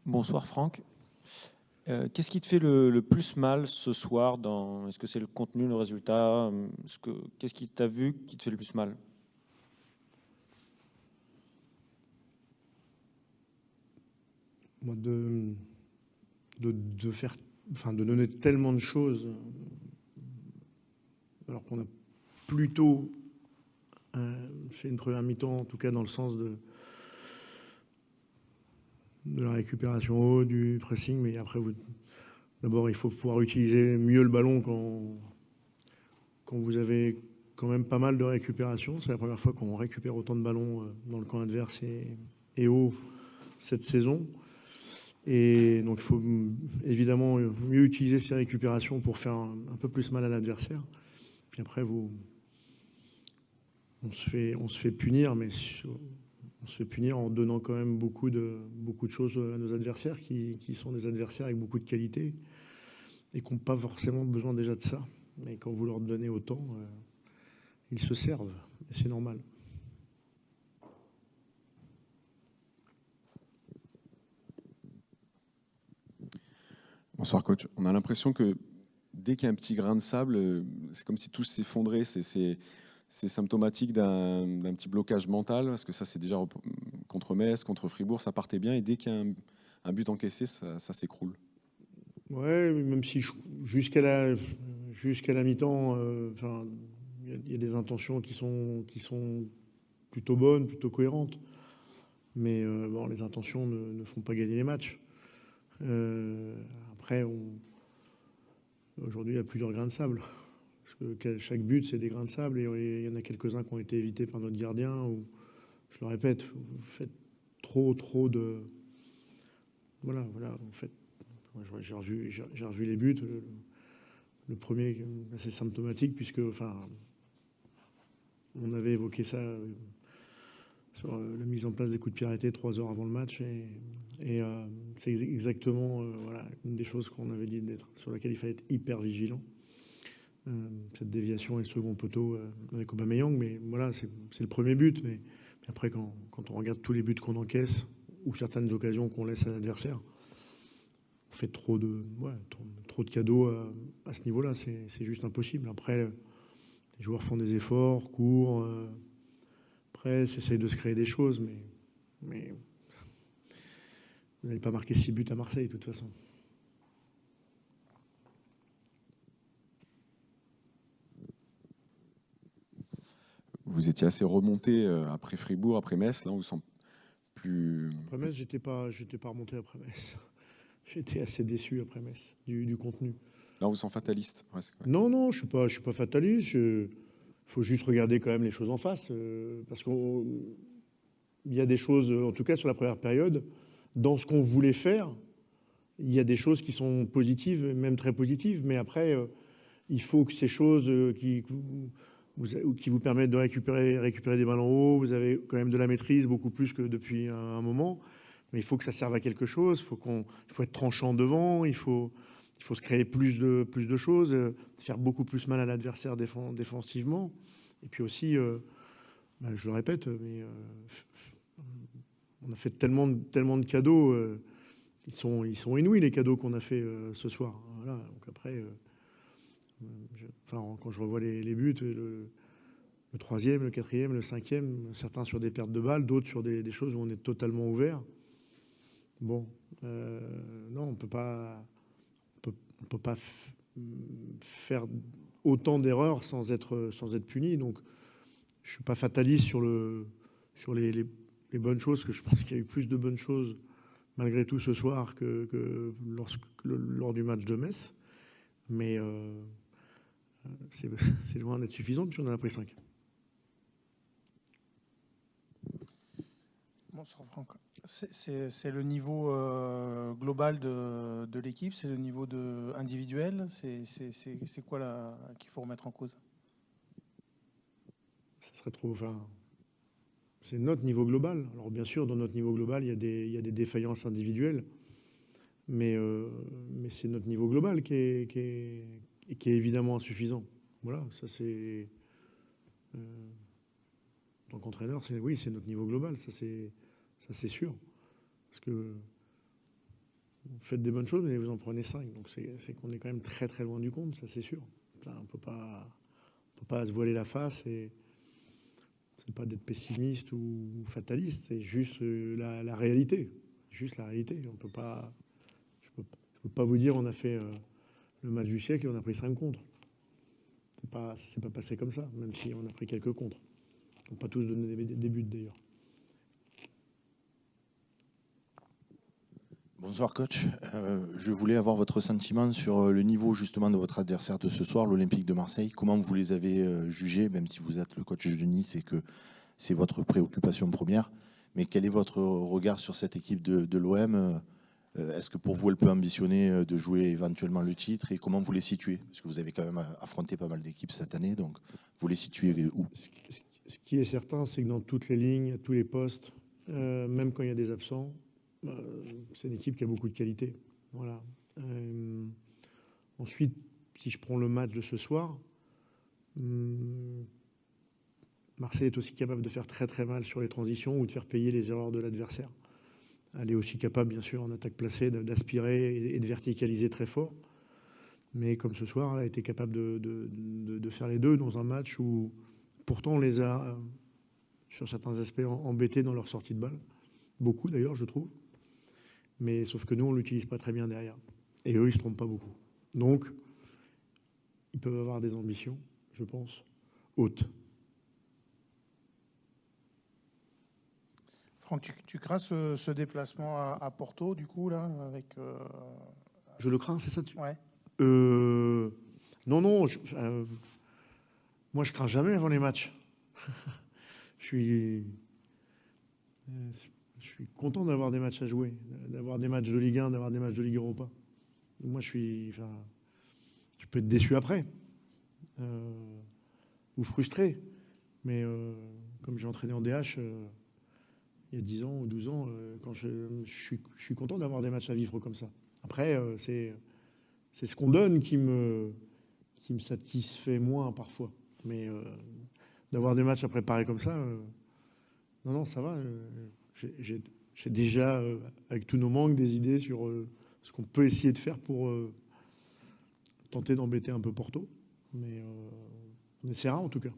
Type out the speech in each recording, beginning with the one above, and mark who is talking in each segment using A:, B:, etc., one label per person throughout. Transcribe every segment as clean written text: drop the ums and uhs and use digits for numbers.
A: Bonsoir Franck. Qu'est-ce qui te fait le plus mal ce soir Est-ce que c'est le contenu, le résultat Qu'est-ce qui t'a vu qui te fait le plus mal?
B: Moi, de faire, enfin, de donner tellement de choses, alors qu'on a plutôt fait une première mi-temps, en tout cas dans le sens de la récupération haut, du pressing, mais après, d'abord, il faut pouvoir utiliser mieux le ballon quand vous avez quand même pas mal de récupération. C'est la première fois qu'on récupère autant de ballons dans le camp adverse et haut cette saison. Et donc, il faut évidemment mieux utiliser ces récupérations pour faire un peu plus mal à l'adversaire. Puis après, on se fait punir, mais on se fait punir en donnant quand même beaucoup de choses à nos adversaires qui sont des adversaires avec beaucoup de qualité et qui n'ont pas forcément besoin déjà de ça. Mais quand vous leur donnez autant, ils se servent. Et c'est normal.
C: Bonsoir coach. On a l'impression que dès qu'il y a un petit grain de sable, c'est comme si tout s'effondrait. C'est symptomatique d'un petit blocage mental, parce que ça c'est déjà contre Metz, contre Fribourg, ça partait bien, et dès qu'il y a un but encaissé, ça s'écroule.
B: Ouais, même si jusqu'à la mi-temps, enfin, il y a des intentions qui sont plutôt bonnes, plutôt cohérentes. Mais bon, les intentions ne font pas gagner les matchs. Après, aujourd'hui, il y a plusieurs grains de sable. Parce que chaque but, c'est des grains de sable. Et il y en a quelques-uns qui ont été évités par notre gardien. Où, je le répète, vous faites trop de... Voilà, vous faites... J'ai revu les buts. Le premier, c'est symptomatique, puisque, enfin, on avait évoqué ça sur la mise en place des coups de pied arrêtés 3 heures avant le match. Et c'est exactement voilà, une des choses qu'on avait dit sur laquelle il fallait être hyper vigilant. Cette déviation et le second poteau avec Aubameyang. Mais voilà, c'est le premier but. Mais après, quand on regarde tous les buts qu'on encaisse ou certaines occasions qu'on laisse à l'adversaire, on fait trop de cadeaux à ce niveau-là. C'est juste impossible. Après, les joueurs font des efforts, courent, pressent, essayent de se créer des choses, mais vous n'allez pas marquer 6 buts à Marseille, de toute façon.
C: Vous étiez assez remonté après Fribourg, après Metz. Là, on vous sent plus...
B: Après Metz, j'étais pas remonté après Metz. J'étais assez déçu après Metz, du contenu.
C: Là, on vous sent fataliste, presque. Ouais.
B: Non, je suis pas fataliste. Il faut juste regarder quand même les choses en face. Parce qu'il y a des choses, en tout cas sur la première période, dans ce qu'on voulait faire, il y a des choses qui sont positives, même très positives. Mais après, il faut que ces choses qui vous permettent de récupérer des ballons hauts, vous avez quand même de la maîtrise, beaucoup plus que depuis un moment. Mais il faut que ça serve à quelque chose. Il faut être tranchant devant. Il faut se créer plus de choses, faire beaucoup plus mal à l'adversaire défensivement. Et puis aussi, je le répète, mais on a fait tellement de cadeaux. Ils sont inouïs, les cadeaux qu'on a fait ce soir. Voilà. Donc après, quand je revois les buts, le troisième, le quatrième, le cinquième, certains sur des pertes de balles, d'autres sur des choses où on est totalement ouvert. Bon, non, on peut pas faire autant d'erreurs sans être puni. Donc, je suis pas fataliste sur les bonnes choses, parce que je pense qu'il y a eu plus de bonnes choses malgré tout ce soir que lors du match de Metz. Mais c'est loin d'être suffisant, puisqu'on en a pris 5.
D: Bonsoir Franck. C'est le niveau global de l'équipe, c'est le niveau individuel, c'est quoi qu'il faut remettre en cause?
B: Ça serait trop... Enfin, c'est notre niveau global. Alors bien sûr, dans notre niveau global, il y a des défaillances individuelles, mais c'est notre niveau global qui est évidemment insuffisant. Voilà, ça c'est... en tant qu'entraîneur, oui, c'est notre niveau global, ça c'est sûr. Parce que Vous faites des bonnes choses, mais vous en prenez 5. Donc c'est qu'on est quand même très très loin du compte, ça c'est sûr. Ça, on peut pas se voiler la face, et c'est pas d'être pessimiste ou fataliste, c'est juste la réalité. Juste la réalité. On peut pas, je peux pas vous dire on a fait le match du siècle et on a pris 5 contre. Ça s'est pas passé comme ça, même si on a pris quelques contre. On n'a pas tous donné des buts d'ailleurs.
E: Bonsoir coach, je voulais avoir votre sentiment sur le niveau justement de votre adversaire de ce soir, l'Olympique de Marseille. Comment vous les avez jugés, même si vous êtes le coach de Nice et que c'est votre préoccupation première. Mais quel est votre regard sur cette équipe de l'OM? Est-ce que pour vous elle peut ambitionner de jouer éventuellement le titre, et comment vous les situez? Parce que vous avez quand même affronté pas mal d'équipes cette année, donc vous les situez où?
B: Ce qui est certain, c'est que dans toutes les lignes, à tous les postes, même quand il y a des absents, c'est une équipe qui a beaucoup de qualité. Voilà. Ensuite, si je prends le match de ce soir, Marseille est aussi capable de faire très très mal sur les transitions ou de faire payer les erreurs de l'adversaire. Elle est aussi capable, bien sûr, en attaque placée, d'aspirer et de verticaliser très fort. Mais comme ce soir, elle a été capable de faire les deux dans un match où pourtant on les a, sur certains aspects, embêtés dans leur sortie de balle. Beaucoup d'ailleurs, je trouve. Mais sauf que nous, on ne l'utilise pas très bien derrière. Et eux, ils ne se trompent pas beaucoup. Donc, ils peuvent avoir des ambitions, je pense, hautes.
D: Franck, tu crains ce déplacement à Porto, du coup, là, avec...
B: Je le crains, c'est ça?
D: Ouais.
B: Non, moi, je crains jamais avant les matchs. Je suis content d'avoir des matchs à jouer, d'avoir des matchs de Ligue 1, d'avoir des matchs de Ligue Europa. Moi, je peux être déçu après, ou frustré. Mais comme j'ai entraîné en DH il y a 10 ans ou 12 ans, quand je suis content d'avoir des matchs à vivre comme ça. Après, c'est ce qu'on donne qui me satisfait moins parfois. Mais d'avoir des matchs à préparer comme ça, non, ça va. J'ai déjà, avec tous nos manques, des idées sur ce qu'on peut essayer de faire pour tenter d'embêter un peu Porto. Mais on essaiera en tout cas.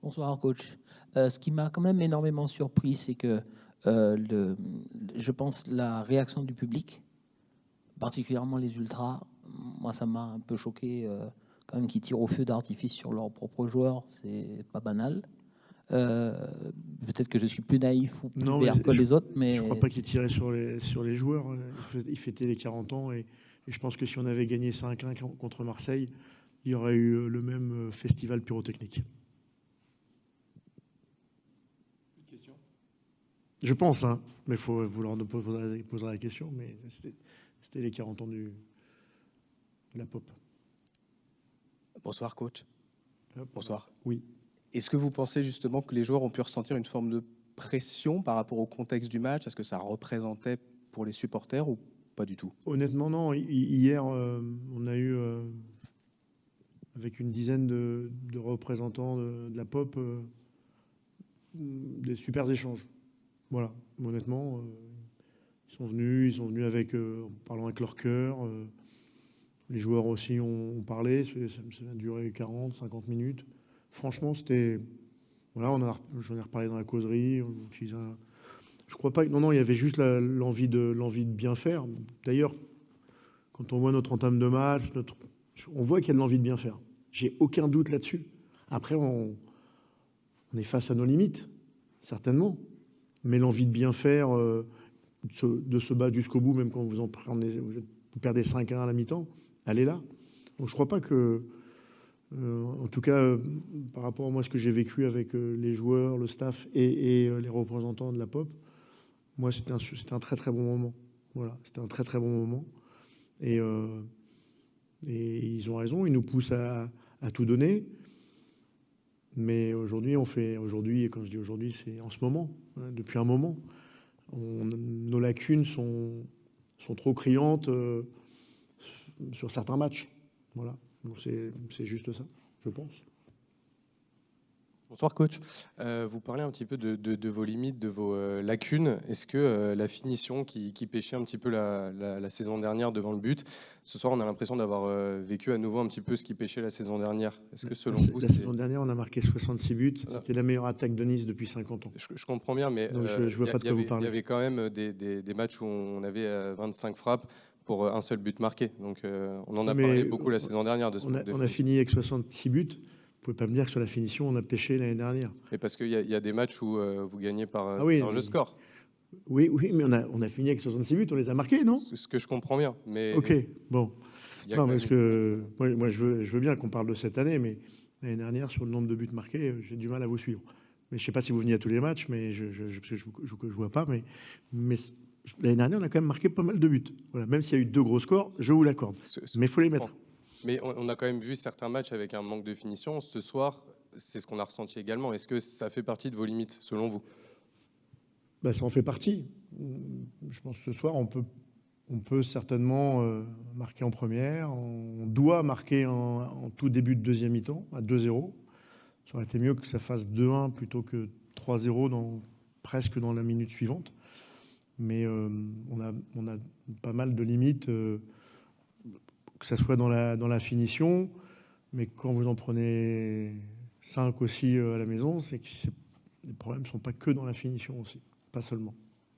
F: Bonsoir coach. Ce qui m'a quand même énormément surpris, c'est que je pense la réaction du public, particulièrement les ultras, moi ça m'a un peu choqué quand même, qu'ils tirent au feu d'artifice sur leurs propres joueurs, c'est pas banal. Peut-être que je suis plus naïf ou plus vert que les autres, mais
B: je crois pas qu'ils tiraient sur les joueurs. Ils fêtaient les 40 ans et je pense que si on avait gagné 5-1 contre Marseille, il y aurait eu le même festival pyrotechnique. Je pense, hein, mais vous leur poserez la question, mais c'était les 40 ans de la pop.
G: Bonsoir coach.
B: Hop.
G: Bonsoir.
B: Oui.
G: Est-ce que vous pensez justement que les joueurs ont pu ressentir une forme de pression par rapport au contexte du match? Est-ce que ça représentait pour les supporters ou pas du tout?
B: Honnêtement, non. Hier, on a eu, avec une dizaine de représentants de la pop, des super échanges. Voilà, honnêtement, ils sont venus avec, en parlant avec leur cœur. Les joueurs aussi ont parlé, ça a duré 40, 50 minutes. Franchement, c'était... Voilà, j'en ai reparlé dans la causerie. Je crois pas que... Non, il y avait juste l'envie de bien faire. D'ailleurs, quand on voit notre entame de match, on voit qu'il y a de l'envie de bien faire. J'ai aucun doute là-dessus. Après, on est face à nos limites, certainement. Mais l'envie de bien faire, de se battre jusqu'au bout, même quand vous perdez 5-1 à la mi-temps, elle est là. Donc je ne crois pas que, en tout cas, par rapport à moi, ce que j'ai vécu avec les joueurs, le staff et les représentants de la pop, moi, c'était un très très bon moment. Voilà, c'était un très très bon moment. Et ils ont raison, ils nous poussent à tout donner. Mais aujourd'hui, et quand je dis aujourd'hui, c'est en ce moment, hein, depuis un moment. Nos lacunes sont trop criantes sur certains matchs. Voilà. Donc c'est juste ça, je pense.
H: Bonsoir coach. Vous parlez un petit peu de vos limites, de vos lacunes. Est-ce que la finition qui pêchait un petit peu la saison dernière devant le but, ce soir on a l'impression d'avoir vécu à nouveau un petit peu ce qui pêchait la saison dernière? Est-ce que selon vous,
B: La saison dernière, on a 66 buts. C'était la meilleure attaque de Nice depuis 50 ans.
H: Je comprends bien, mais
B: Donc, je vois pas de quoi vous parlez.
H: il y avait quand même des matchs où on avait 25 frappes pour un seul but marqué. Donc on en a parlé beaucoup la saison dernière de ce manque de
B: on a fini avec 66 buts. Vous pouvez pas me dire que sur la finition, on a pêché l'année dernière.
H: Mais parce qu'il y a des matchs où vous gagnez par un jeu score.
B: Oui, mais on a fini avec 66 buts, on les a marqués, non?
H: C'est ce que je comprends bien. Mais
B: ok, bon. Non, parce que moi je veux bien qu'on parle de cette année, mais l'année dernière, sur le nombre de buts marqués, j'ai du mal à vous suivre. Mais je ne sais pas si vous veniez à tous les matchs, mais je ne vois pas. Mais l'année dernière, on a quand même marqué pas mal de buts. Voilà, même s'il y a eu 2 gros scores, je vous l'accorde. Mais il faut les mettre.
H: Mais on a quand même vu certains matchs avec un manque de finition. Ce soir, c'est ce qu'on a ressenti également. Est-ce que ça fait partie de vos limites, selon vous?
B: Ça en fait partie. Je pense que ce soir, on peut certainement marquer en première. On doit marquer en tout début de deuxième mi-temps, à 2-0. Ça aurait été mieux que ça fasse 2-1 plutôt que 3-0 presque dans la minute suivante. Mais on a pas mal de limites. Que ça soit dans la finition, mais quand vous en prenez 5 aussi à la maison, c'est que les problèmes ne sont pas que dans la finition aussi, pas seulement.